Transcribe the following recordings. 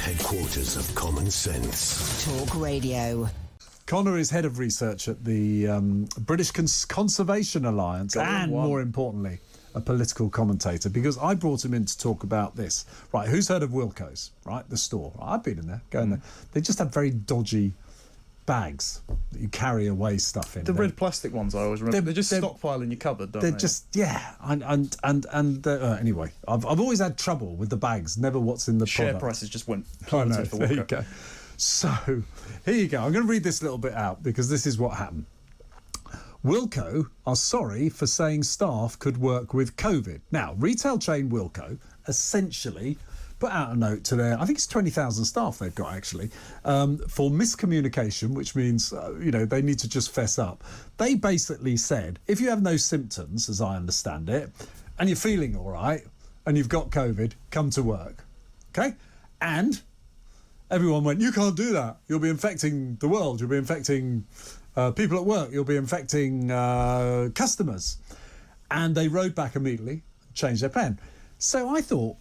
Headquarters of common sense. Talk Radio. Connor is head of research at the British Conservation Alliance, and more importantly, a political commentator, because I brought him in to talk about this. Right, who's heard of Wilko's? Right, the store. Right, I've been in there, go in there. They just have very dodgy bags that you carry away stuff in. The red plastic ones, I always remember. They're just stockpile in your cupboard, don't they? They're just, yeah. Anyway, I've always had trouble with the bags, never what's in the Share product. prices just went I know, for there you Wilko. go. So, here you go. I'm going to read this little bit out because this is what happened. Wilko are sorry for saying staff could work with COVID. Now, retail chain Wilko essentially put out a note to their, I think it's 20,000 staff they've got actually, for miscommunication, which means, they need to just fess up. They basically said, if you have no symptoms, as I understand it, and you're feeling all right, and you've got COVID, come to work. Okay? And everyone went, you can't do that. You'll be infecting the world. You'll be infecting people at work. You'll be infecting customers. And they rode back immediately, changed their plan. So I thought,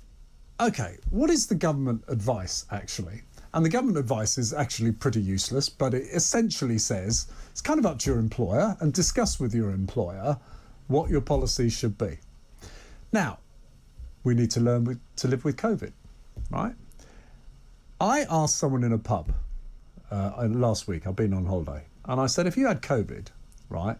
OK, what is the government advice, actually? And the government advice is actually pretty useless, but it essentially says it's kind of up to your employer and discuss with your employer what your policy should be. Now, we need to learn to live with COVID, right? I asked someone in a pub last week, I've been on holiday, and I said, if you had COVID, right,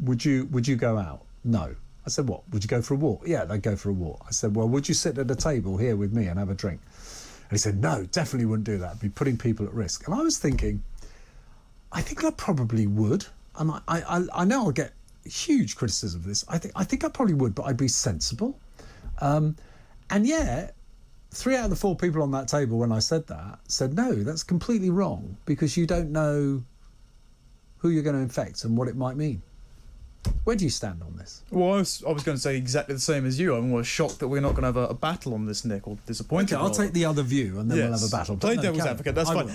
would you go out? No. I said, what, would you go for a walk? Yeah, they'd go for a walk. I said, well, would you sit at a table here with me and have a drink? And he said, no, definitely wouldn't do that. I'd be putting people at risk. And I was thinking, I think I probably would. And I know I'll get huge criticism of this. I think I probably would, but I'd be sensible. And yeah, 3 out of the 4 people on that table when I said that said, no, that's completely wrong because you don't know who you're going to infect and what it might mean. Where do you stand on this? Well, I was going to say exactly the same as you. I'm almost shocked that we're not going to have a battle on this, Nick, or disappointed. Okay, I'll take the other view and then we'll have a battle. Play devil's advocate, that's fine.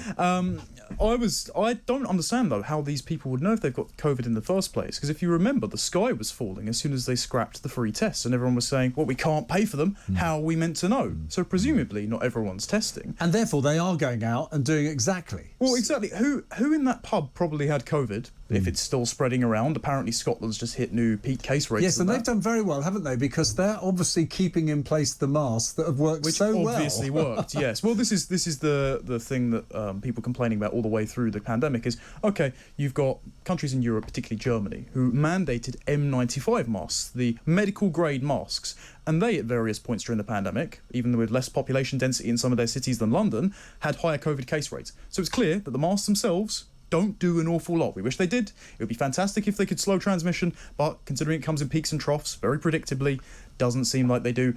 I don't understand, though, how these people would know if they've got COVID in the first place. Because if you remember, the sky was falling as soon as they scrapped the free tests, and everyone was saying, well, we can't pay for them. How are we meant to know? So presumably not everyone's testing. And therefore they are going out and doing exactly. Well, exactly. Who in that pub probably had COVID, if it's still spreading around? Apparently Scotland's just hit new peak case rates. Yes, and they've done very well, haven't they? Because they're obviously keeping in place the masks that have worked so well. Which obviously worked, yes. Well, this is the thing that people complaining about all the way through the pandemic is, OK, you've got countries in Europe, particularly Germany, who mandated N95 masks, the medical-grade masks, and they, at various points during the pandemic, even with less population density in some of their cities than London, had higher COVID case rates. So it's clear that the masks themselves don't do an awful lot. We wish they did. It would be fantastic if they could slow transmission, but considering it comes in peaks and troughs, very predictably, doesn't seem like they do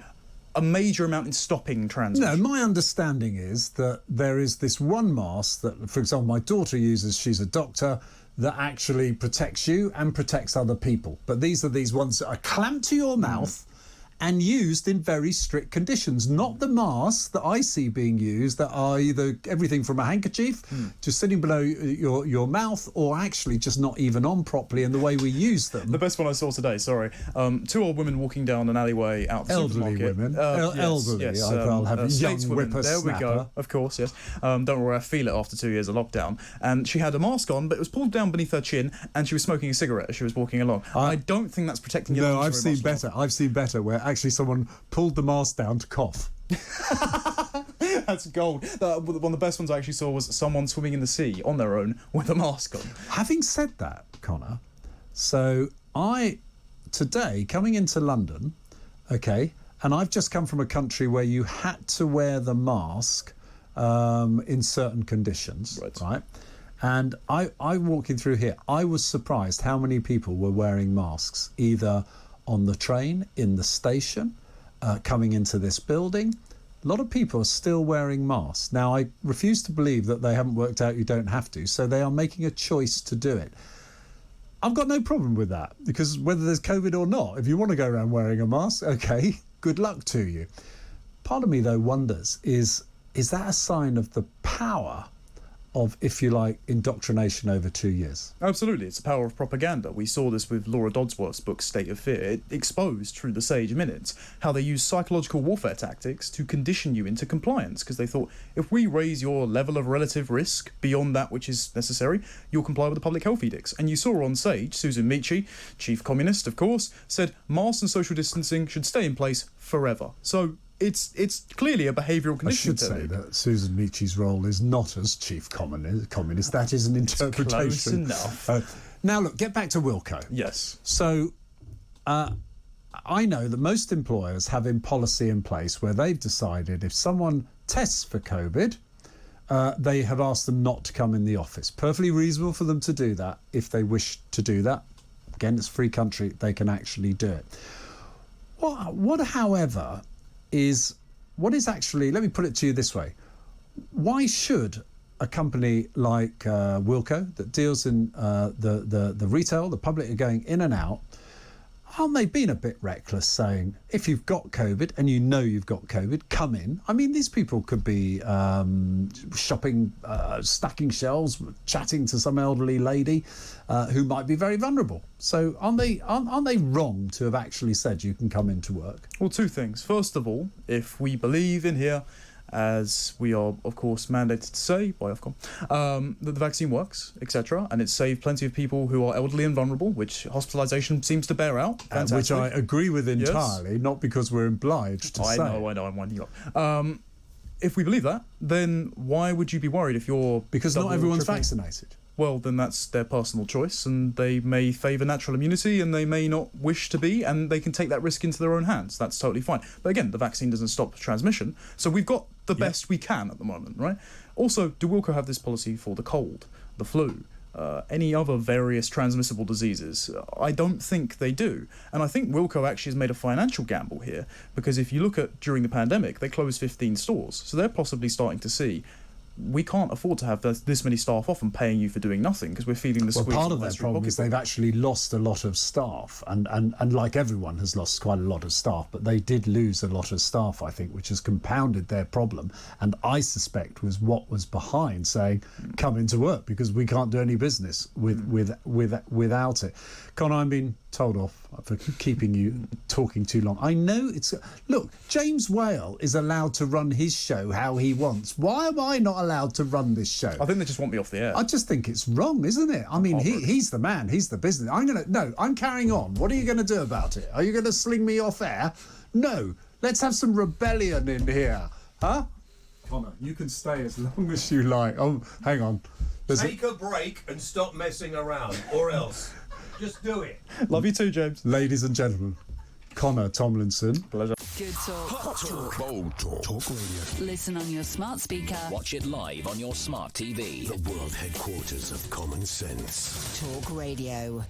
a major amount in stopping transmission. No, my understanding is that there is this one mask that, for example, my daughter uses, she's a doctor, that actually protects you and protects other people. But these are these ones that are clamped to your mouth and used in very strict conditions, not the masks that I see being used that are either everything from a handkerchief to sitting below your mouth or actually just not even on properly in the way we use them. The best one I saw today, 2 old women walking down an alleyway out of the elderly supermarket. women. Elderly, yes. I'll have young whippersnapper. There we go, of course, yes. Don't worry, I feel it after 2 years of lockdown. And she had a mask on, but it was pulled down beneath her chin and she was smoking a cigarette as she was walking along. I don't think that's protecting your lungs. No, I've seen better where actually someone pulled the mask down to cough. That's gold. One of the best ones I actually saw was someone swimming in the sea on their own with a mask on. Having said that, Connor, so today, coming into London, okay, and I've just come from a country where you had to wear the mask in certain conditions, right? And I walking through here, I was surprised how many people were wearing masks, either on the train, in the station, coming into this building. A lot of people are still wearing masks. Now, I refuse to believe that they haven't worked out you don't have to, so they are making a choice to do it. I've got no problem with that, because whether there's COVID or not, if you want to go around wearing a mask, OK, good luck to you. Part of me, though, wonders, is that a sign of the power of, if you like, indoctrination over 2 years. Absolutely, it's the power of propaganda. We saw this with Laura Dodsworth's book State of Fear. It exposed, through the Sage Minutes, how they use psychological warfare tactics to condition you into compliance, because they thought, if we raise your level of relative risk beyond that which is necessary, you'll comply with the public health edicts. And you saw on Sage, Susan Michie, chief communist, of course, said masks and social distancing should stay in place forever. So it's clearly a behavioural conditioning I should say technique. that Susan Michie's role is not as chief communist. That is an interpretation. Close enough. Now, look, get back to Wilko. Yes. So I know that most employers have a policy in place where they've decided if someone tests for COVID, they have asked them not to come in the office. Perfectly reasonable for them to do that if they wish to do that. Again, it's a free country, they can actually do it. What however, is actually, let me put it to you this way. Why should a company like Wilko, that deals in the retail, the public are going in and out, aren't they being a bit reckless saying, if you've got COVID and you know you've got COVID, come in? I mean, these people could be shopping, stacking shelves, chatting to some elderly lady who might be very vulnerable. So aren't they wrong to have actually said you can come into work? Well, two things. First of all, if we believe in here, as we are, of course, mandated to say by Ofcom, that the vaccine works, etc., and it's saved plenty of people who are elderly and vulnerable, which hospitalisation seems to bear out. Fantastic. Which I agree with entirely, yes. Not because we're obliged to say. I know, I'm winding you up. If we believe that, then why would you be worried if you're... Because not everyone's vaccinated. Well, then that's their personal choice, and they may favour natural immunity, and they may not wish to be, and they can take that risk into their own hands. That's totally fine. But again, the vaccine doesn't stop transmission, so we've got the best we can at the moment, right? Also, do Wilko have this policy for the cold, the flu, any other various transmissible diseases? I don't think they do. And I think Wilko actually has made a financial gamble here, because if you look at during the pandemic, they closed 15 stores, so they're possibly starting to see, we can't afford to have this many staff off and paying you for doing nothing, because we're feeling the squeeze. Well, part of their problem is they've actually lost a lot of staff, and like everyone has lost quite a lot of staff, but they did lose a lot of staff, I think, which has compounded their problem, and I suspect was what was behind saying, come into work, because we can't do any business without it. Connor, I'm being told off for keeping you talking too long. I know it's... Look, James Whale is allowed to run his show how he wants. Why am I not allowed to run this show? I think they just want me off the air. I just think it's wrong, isn't it? I mean, he's the man, he's the business. I'm carrying on. What are you going to do about it? Are you going to sling me off air? No. Let's have some rebellion in here. Huh? Connor, you can stay as long as you like. Oh, hang on. Take a break and stop messing around, or else. Just do it. Love you too, James. Ladies and gentlemen, Connor Tomlinson. Pleasure. Good talk. Hot talk. Bold talk. Talk radio. Listen on your smart speaker. Watch it live on your smart TV. The world headquarters of common sense. Talk Radio.